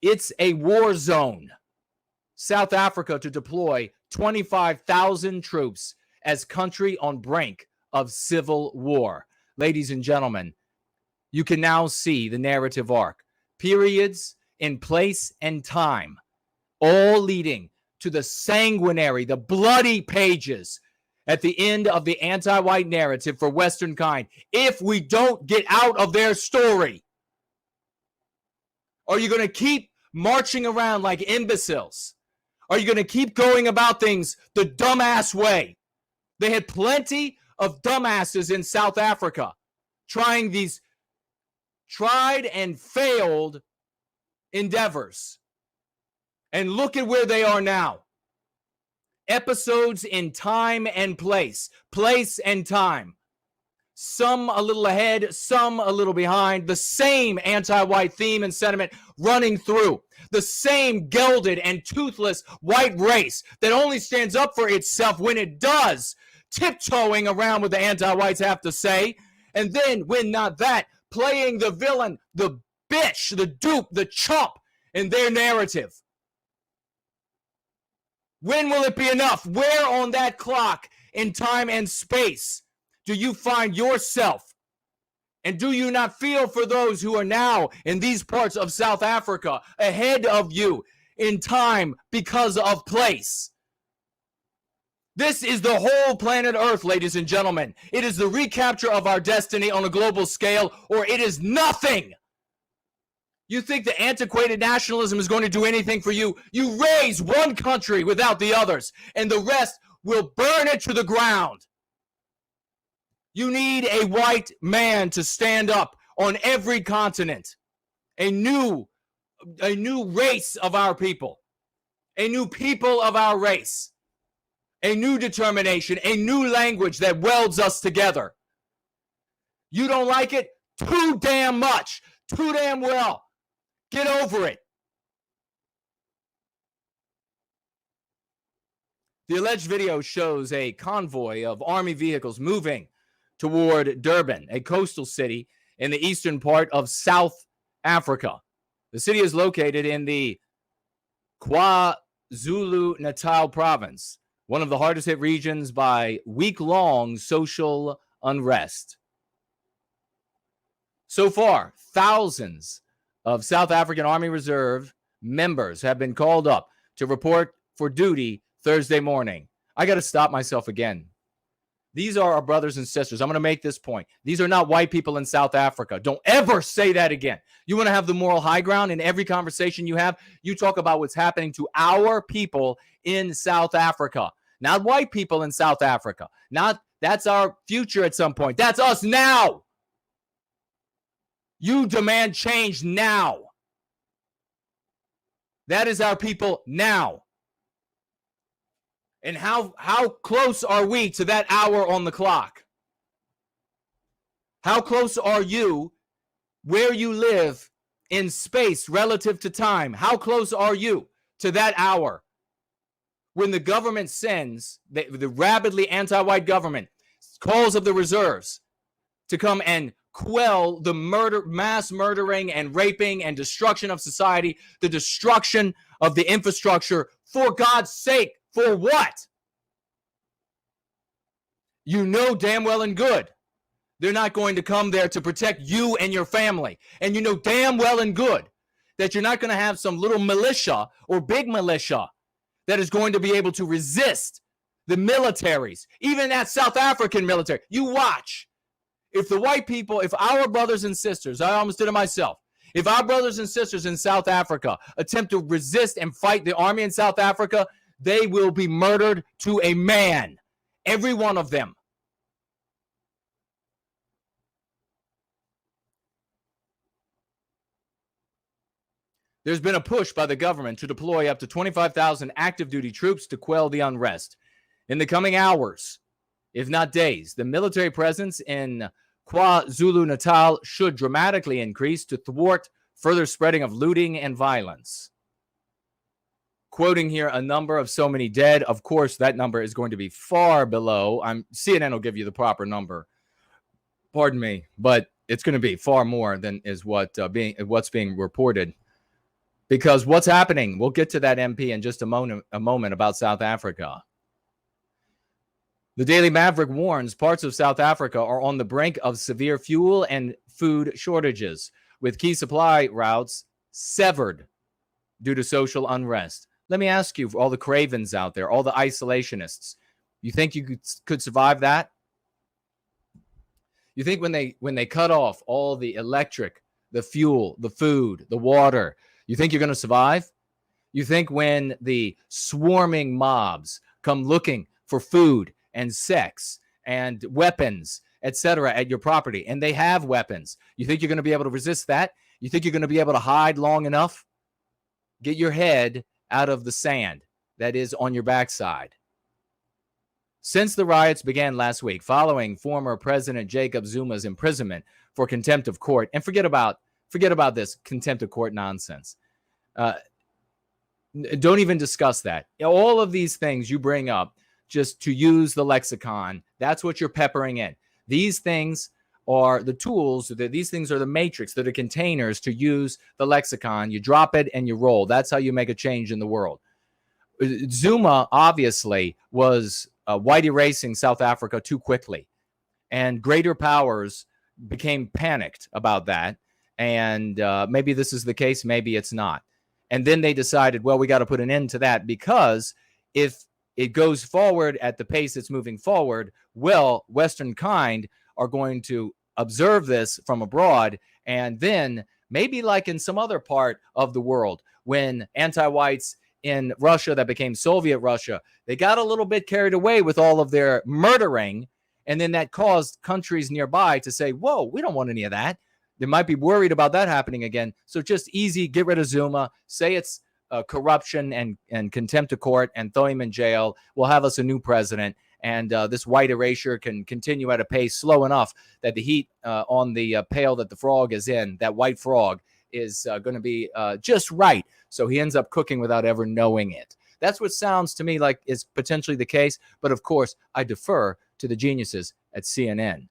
It's a war zone. South Africa to deploy 25,000 troops as country on brink of civil war. Ladies and gentlemen, you can now see the narrative arc. Periods in place and time, all leading to the sanguinary, the bloody pages at the end of the anti-white narrative for Western kind. If we don't get out of their story, are you going to keep marching around like imbeciles? Are you going to keep going about things the dumbass way? They had plenty of dumbasses in South Africa trying these tried and failed endeavors. And look at where they are now. Episodes in time and place. Place and time. Some a little ahead, some a little behind. The same anti-white theme and sentiment running through. The same gelded and toothless white race that only stands up for itself when it does. Tiptoeing around what the anti-whites have to say. And then, when not that, playing the villain, the bitch, the dupe, the chump in their narrative. When will it be enough? Where on that clock in time and space do you find yourself? And do you not feel for those who are now in these parts of South Africa ahead of you in time because of place? This is the whole planet Earth, ladies and gentlemen. It is the recapture of our destiny on a global scale, or it is nothing. You think the antiquated nationalism is going to do anything for you? You raise one country without the others, and the rest will burn it to the ground. You need a white man to stand up on every continent. A new race of our people. A new people of our race. A new determination. A new language that welds us together. You don't like it? Too damn much. Too damn well. Get over it. The alleged video shows a convoy of army vehicles moving toward Durban, a coastal city in the eastern part of South Africa. The city is located in the KwaZulu-Natal province, one of the hardest hit regions by week-long social unrest. So far, thousands of South African Army Reserve members have been called up to report for duty Thursday morning. I got to stop myself again. These are our brothers and sisters. I'm going to make this point. These are not white people in South Africa. Don't ever say that again. You want to have the moral high ground in every conversation you have? You talk about what's happening to our people in South Africa. Not white people in South Africa. Not that's our future at some point. That's us now. You demand change now. That is our people now. And how close are we to that hour on the clock? How close are you where you live in space relative to time? How close are you to that hour when the government sends, the rabidly anti-white government calls of the reserves to come and quell the mass murdering and raping and destruction of society, the destruction of the infrastructure, for God's sake? For what? You know damn well and good they're not going to come there to protect you and your family. And you know damn well and good that you're not going to have some little militia or big militia that is going to be able to resist the militaries, even that South African military. You watch. If the white people, if our brothers and sisters, I almost did it myself, if our brothers and sisters in South Africa attempt to resist and fight the army in South Africa, they will be murdered to a man. Every one of them. There's been a push by the government to deploy up to 25,000 active duty troops to quell the unrest. In the coming hours, if not days, the military presence in KwaZulu-Natal should dramatically increase to thwart further spreading of looting and violence. Quoting here a number of so many dead. Of course, that number is going to be far below. CNN will give you the proper number. Pardon me, but it's going to be far more than is what's being reported. Because what's happening, we'll get to that MP in just a moment about South Africa. The Daily Maverick warns parts of South Africa are on the brink of severe fuel and food shortages, with key supply routes severed due to social unrest. Let me ask you, for all the cravens out there, all the isolationists, you think you could survive that? You think when they cut off all the electric, the fuel, the food, the water, you think you're going to survive? You think when the swarming mobs come looking for food and sex and weapons, etc., at your property, and they have weapons, you think you're going to be able to resist that? You think you're going to be able to hide long enough? Get your head out of the sand that is on your backside. Since the riots began last week, following former President Jacob Zuma's imprisonment for contempt of court, and forget about this contempt of court nonsense. Don't even discuss that. All of these things you bring up just to use the lexicon, that's what you're peppering in. These things are the tools, these things are the matrix, they're the containers to use the lexicon. You drop it and you roll. That's how you make a change in the world. Zuma obviously was white erasing South Africa too quickly, and greater powers became panicked about that. And maybe this is the case, maybe it's not. And then they decided, well, we got to put an end to that, because if it goes forward at the pace it's moving forward, well, Western kind are going to observe this from abroad. And then maybe like in some other part of the world, when anti-whites in Russia that became Soviet Russia, they got a little bit carried away with all of their murdering. And then that caused countries nearby to say, whoa, we don't want any of that. They might be worried about that happening again. So just easy, get rid of Zuma, say it's corruption and contempt of court, and throw him in jail. We'll have us a new president. And this white erasure can continue at a pace slow enough that the heat on the pail that the frog is in, that white frog, is going to be just right. So he ends up cooking without ever knowing it. That's what sounds to me like is potentially the case. But of course, I defer to the geniuses at CNN.